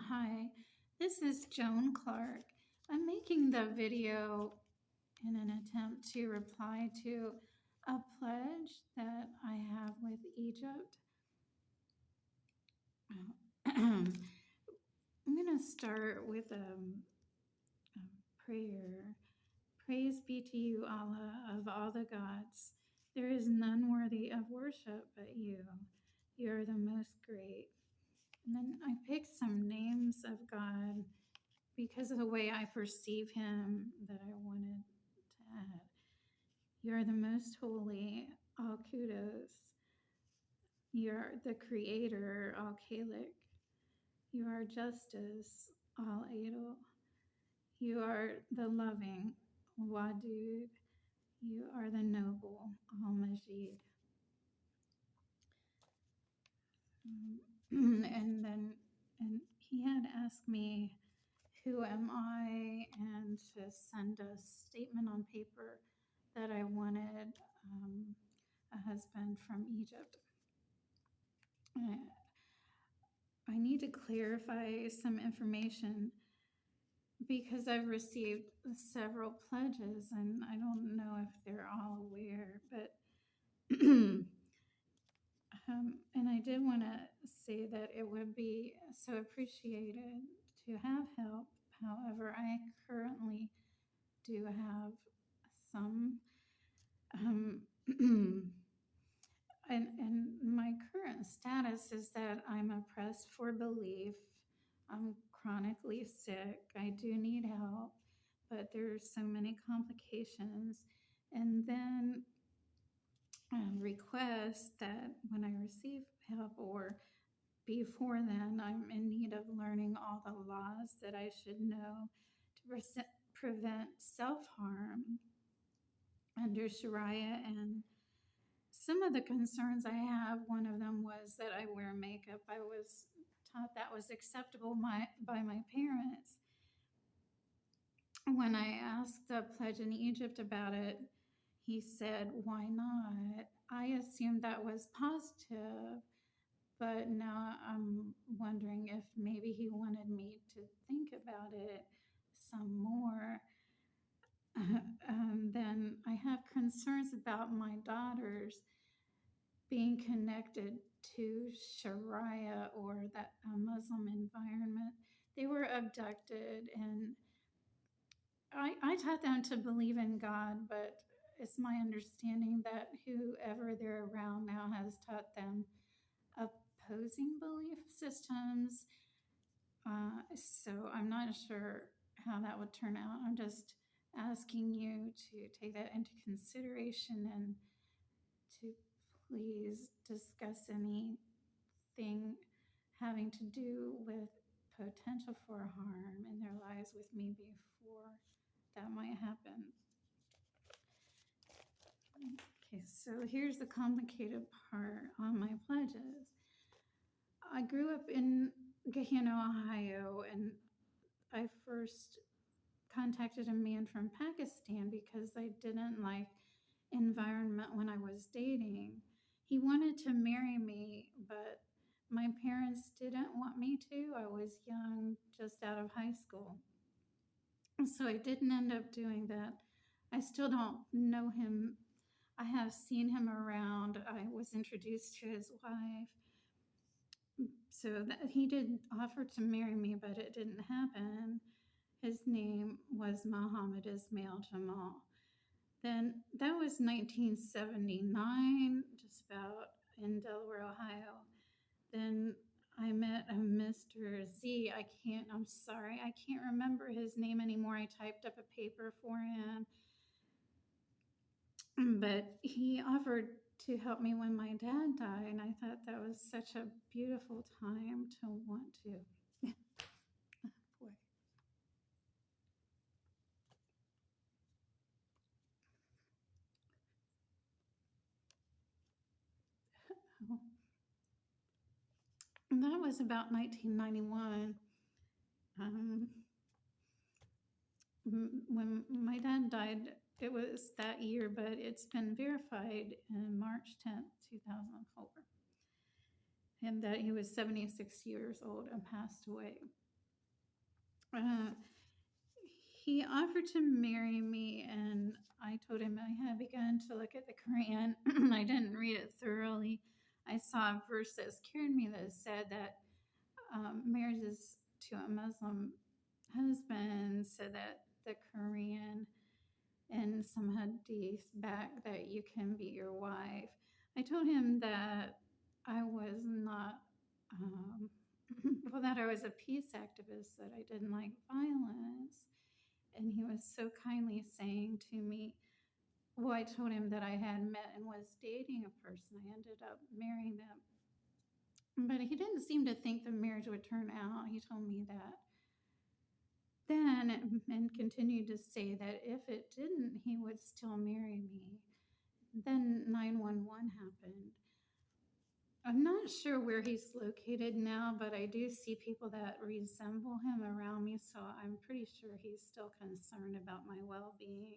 Hi, this is Joan Clark. I'm making the video in an attempt to reply to a pledge that I have with Egypt. I'm going to start with a prayer. Praise be to you, Allah, of all the gods. There is none worthy of worship but you. You are the most great. And then I picked some names of God because of the way I perceive him that I wanted to add. You are the most holy, all kudos. You are the creator, all Kalik. You are justice, all Adel. You are the loving, Wadud. You are the noble, all Majid. And he had asked me, who am I, and to send a statement on paper that I wanted a husband from Egypt. I need to clarify some information because I've received several pledges and I don't know if they're all aware, but and I did want to say that it would be so appreciated to have help. However, I currently do have some um, and my current status is that I'm oppressed for belief. I'm chronically sick. I do need help, but there's so many complications. And then request that when I receive help or before then, I'm in need of learning all the laws that I should know to prevent self harm under Sharia. And some of the concerns I have, one of them was that I wear makeup. I was taught that was acceptable by my parents. When I asked the pledge in Egypt about it, he said, "Why not?" I assumed that was positive, but now I'm wondering if maybe he wanted me to think about it some more. Then I have concerns about my daughters being connected to Sharia or that Muslim environment. They were abducted, and I taught them to believe in God, but it's my understanding that whoever they're around now has taught them opposing belief systems. So I'm not sure how that would turn out. I'm just asking you to take that into consideration and to please discuss anything having to do with potential for harm in their lives with me before that might happen. Okay, so here's the complicated part on my pledges. I grew up in Gehenna, Ohio, and I first contacted a man from Pakistan because I didn't like environment when I was dating. He wanted to marry me, but my parents didn't want me to. I was young, just out of high school. So I didn't end up doing that. I still don't know him. I have seen him around. I was introduced to his wife. So that he did offer to marry me, but it didn't happen. His name was Muhammad Ismail Jamal. Then that was 1979, just about in Delaware, Ohio. Then I met a Mr. Z. I'm sorry, I can't remember his name anymore. I typed up a paper for him. But he offered to help me when my dad died, and I thought that was such a beautiful time to want to. Boy. Oh. And that was about 1991. Um, when my dad died, it was that year, but it's been verified in March 10th, 2004. and that he was 76 years old and passed away. Uh, he offered to marry me, and I told him I had begun to look at the Quran. I didn't read it thoroughly. I saw a verse that scared me that said that marriages to a Muslim husband, said that the Quran and some hadith back that you can be your wife. I told him that I was not, um, well, that I was a peace activist, that I didn't like violence. And he was so kindly saying to me, well, I told him that I had met and was dating a person. I ended up marrying them. But he didn't seem to think the marriage would turn out. He told me that then and continued to say that if it didn't, he would still marry me. Then 911 happened. I'm not sure where he's located now, but I do see people that resemble him around me, so I'm pretty sure he's still concerned about my well being.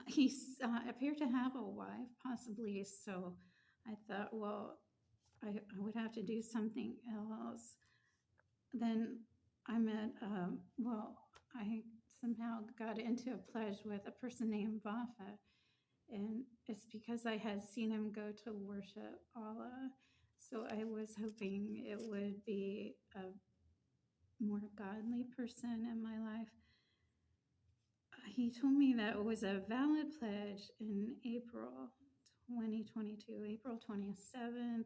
He appeared to have a wife, possibly, so I thought, well, I would have to do something else. Then I met, I somehow got into a pledge with a person named Vafa, and it's because I had seen him go to worship Allah. So I was hoping it would be a more godly person in my life. He told me that it was a valid pledge in April 2022, April 27th.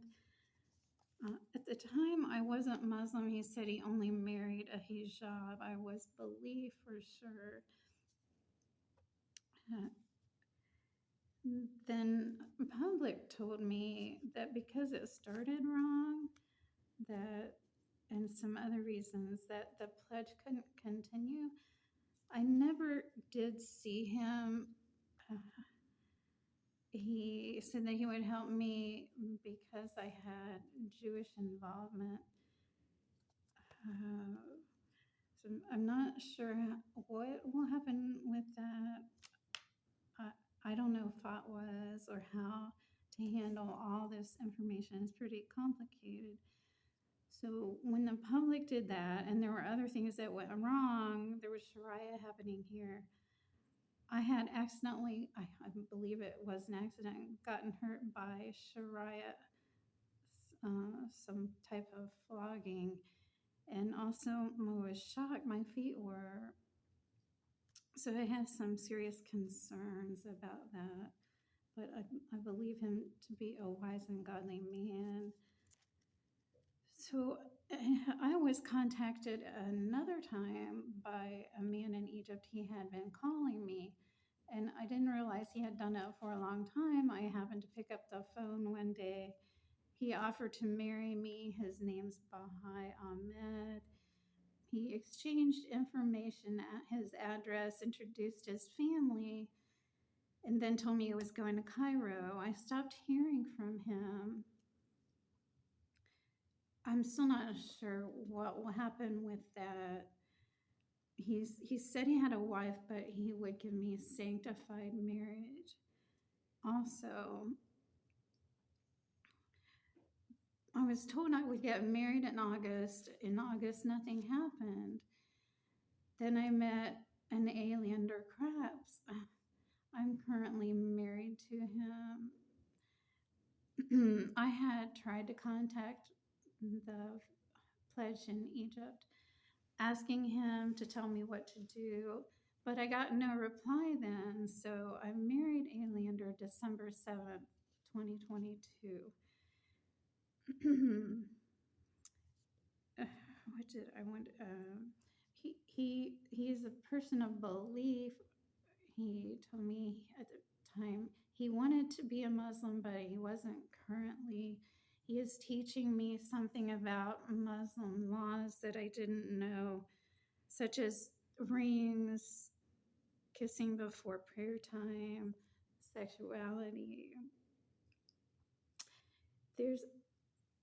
At the time, I wasn't Muslim. He said he only married a hijab. I was belief for sure. Uh, then public told me that because it started wrong, that and some other reasons that the pledge couldn't continue. I never did see him. Uh, he said that he would help me because I had Jewish involvement. Uh, so I'm not sure what will happen with that. I don't know fatwas or how to handle all this information. It's pretty complicated. So when the public did that, and there were other things that went wrong, there was Sharia happening here. I had accidentally, I believe it was an accident, gotten hurt by Sharia, some type of flogging. And also, I was shocked. My feet were, so I have some serious concerns about that. But I believe him to be a wise and godly man. So I was contacted another time by a man in Egypt. He had been calling me, and I didn't realize he had done it for a long time. I happened to pick up the phone one day. He offered to marry me. His name's Bahai Ahmed. He exchanged information at his address, introduced his family, and then told me he was going to Cairo. I stopped hearing from him. I'm still not sure what will happen with that. He said he had a wife, but he would give me sanctified marriage. Also, I was told I would get married in August. In August, nothing happened. Then I met an alien Crabs. I'm currently married to him. I had tried to contact the pledge in Egypt, asking him to tell me what to do, but I got no reply then. So I married Alexander December 7th, 2022. What did I want? He's a person of belief. He told me at the time he wanted to be a Muslim, but he wasn't currently. He is teaching me something about Muslim laws that I didn't know, such as rings, kissing before prayer time, sexuality. There's,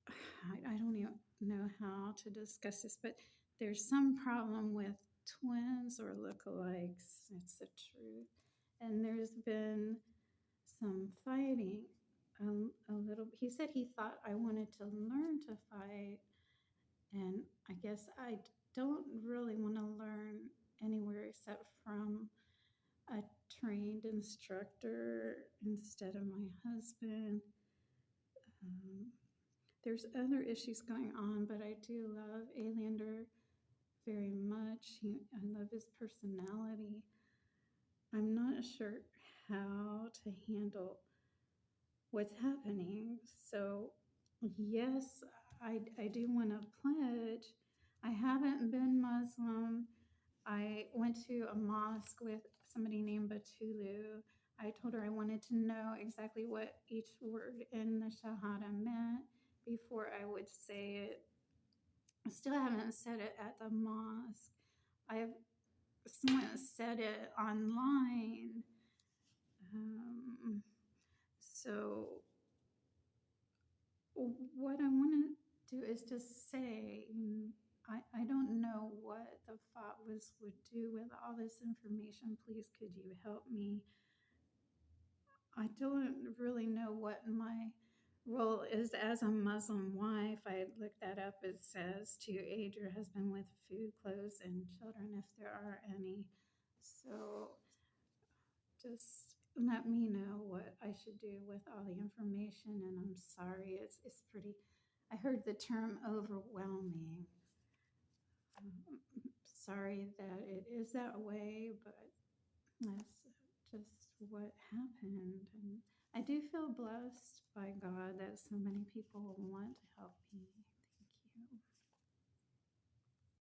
I don't even know how to discuss this, but there's some problem with twins or lookalikes. It's the truth. And there's been some fighting a little. He said he thought I wanted to learn to fight, and I guess don't really want to learn anywhere except from a trained instructor instead of my husband. Um, there's other issues going on, but I do love Aliander very much. I love his personality. I'm not sure how to handle what's happening. So, yes, I do want to pledge. I haven't been Muslim. I went to a mosque with somebody named Batulu. I told her I wanted to know exactly what each word in the Shahada meant before I would say it. I still haven't said it at the mosque. I've someone said it online. Um, so what I want to do is just say, I don't know what the fatwas would do with all this information. Please, could you help me? I don't really know what my role is as a Muslim wife. I looked that up. It says to aid your husband with food, clothes, and children if there are any. So just let me know what I should do with all the information. And I'm sorry, it's pretty. I heard the term overwhelming. Sorry that it is that way, but that's just what happened. And I do feel blessed by God that so many people want to help me. Thank you.